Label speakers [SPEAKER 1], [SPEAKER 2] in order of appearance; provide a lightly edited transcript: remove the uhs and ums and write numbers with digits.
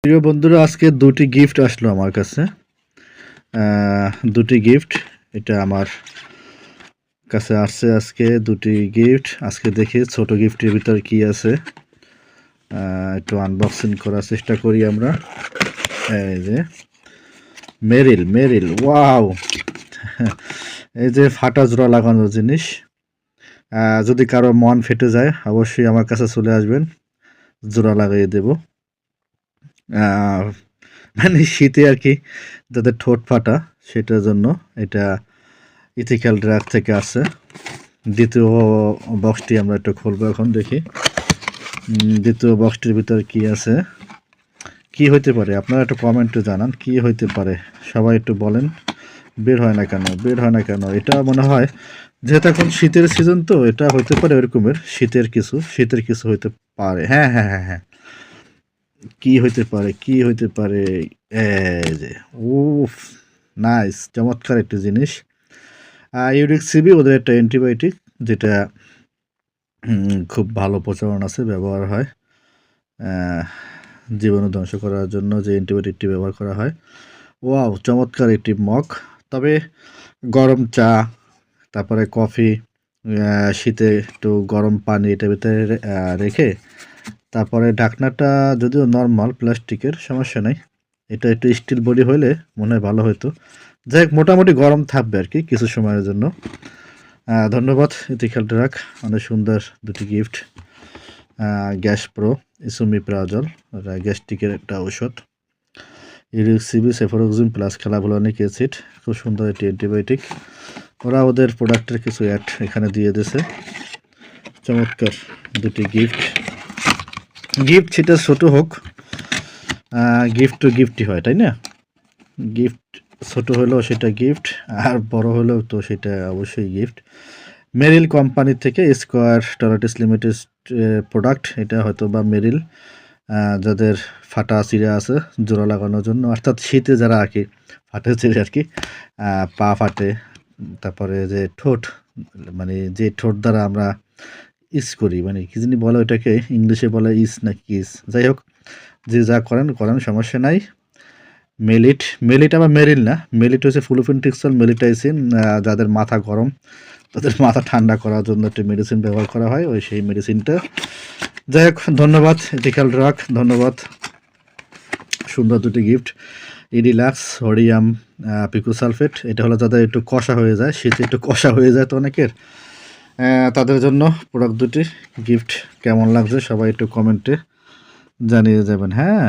[SPEAKER 1] প্রিয় বন্ধুরা, আজকে দুটি গিফট আসলো আমার কাছে। দুটি গিফট, এটা আমার কাছে আসছে আজকে দুটি গিফট। আজকে দেখি ছোট গিফটের ভিতর কি আছে, একটু আনবক্সিং করার চেষ্টা করি আমরা। এই যে মেরিল মেরিল, ওয়াও! এই যে ফাটা জোড়া লাগানোর জিনিস। যদি কারো মন ফেটে যায় অবশ্যই আমার কাছে চলে আসবেন, জোড়া লাগিয়ে দেব। মানে শীতে আর কি, যাদের ঠোঁট ফাটা সেটার জন্য এটা ইথিক্যাল ড্রাগ থেকে আসছে। দ্বিতীয় বক্সটি আমরা একটু খুলবো এখন, দেখি দ্বিতীয় বক্সটির ভিতরে কি আছে, কি হইতে পারে। আপনারা একটু কমেন্টে জানান কি হইতে পারে, সবাই একটু বলেন। বের হয় না কেন, বের হয় না কেন? এটা মনে হয় যেহেতু এখন শীতের সিজন, তো এটা হইতে পারে ওইরকমের শীতের কিছু হইতে পারে। হ্যাঁ হ্যাঁ হ্যাঁ হ্যাঁ, কি হইতে পারে, কি হইতে পারে? এই যে, উফ, নাইস, চমৎকার একটি জিনিস। ইউরিক সিবি ওদের একটা অ্যান্টিবায়োটিক, যেটা খুব ভালো প্রচলন আছে, ব্যবহার হয় জীবাণু ধ্বংস করার জন্য। যে অ্যান্টিবায়োটিকটি ব্যবহার করা হয়, ওয়াও, চমৎকার একটি মগ। তবে গরম চা, তারপরে কফি, শীতে একটু গরম পানি এটার ভিতরে রেখে, তারপরে ঢাকনাটা যদিও নর্মাল প্লাস্টিকের, সমস্যা নাই। এটা একটু স্টিল বডি হলে মনে হয় ভালো হতো। যাই হোক, মোটামুটি গরম থাকবে আর কি কিছু সময়ের জন্য। ধন্যবাদ ইথিক্যাল ড্রাগ, অনেক সুন্দর দুটি গিফট। গ্যাস প্রো ইসোমিপ্রাজল, গ্যাস্ট্রিকের একটা ঔষধ। ইউরিক সিবি সেফোরোক্সিম প্লাস খেলাভুলানিক অ্যাসিড, খুব সুন্দর একটি অ্যান্টিবায়োটিক। ওরা ওদের প্রোডাক্টের কিছু অ্যাড এখানে দিয়ে দিয়েছে। চমৎকার দুটি গিফট। গিফট সেটা ছোট হোক, গিফট তো গিফটই হয়, তাই না? গিফট ছোট হলেও সেটা গিফট, আর বড় হলেও তো সেটা অবশ্যই গিফট। মেরিল কোম্পানি থেকে স্কোয়ার টলাটিস লিমিটেড প্রোডাক্ট এটা, হয়তো বা মেরিল যাদের ফাটা চিড়ে আছে জোড়া লাগানোর জন্য, অর্থাৎ শীতে যারা আর কি ফাটে চিড়ে আর কি, পা ফাটে, তারপরে যে ঠোঁট, মানে যে ঠোঁট দ্বারা আমরা ইস করি, মানে কি জানি বলে ওটাকে, ইংলিশে বলে ইস না কিস, যাই হোক, যে যা করেন করেন, সমস্যা নাই। মেলিট, মেলিট আবার মেরিল না, মেলিট হচ্ছে ফ্লুফেন্ট্রিক্সল মেলিটাইসিন। যাদের মাথা গরম, তাদের মাথা ঠান্ডা করার জন্য একটি মেডিসিন ব্যবহার করা হয়, ওই সেই মেডিসিনটা। যাই হোক, ধন্যবাদ ইথিক্যাল ড্রাগ, ধন্যবাদ। সুন্দর দুটি গিফট। ইডিলাক্স সোডিয়াম পিকোসালফেট, এটা হলো যাদের একটু কষা হয়ে যায়, শীতে একটু কষা হয়ে যায় তো অনেকের, তাদের জন্য প্রোডাক্ট দুটি গিফট। কেমন লাগছে সবাই একটু কমেন্টে জানিয়ে যাবেন। হ্যাঁ,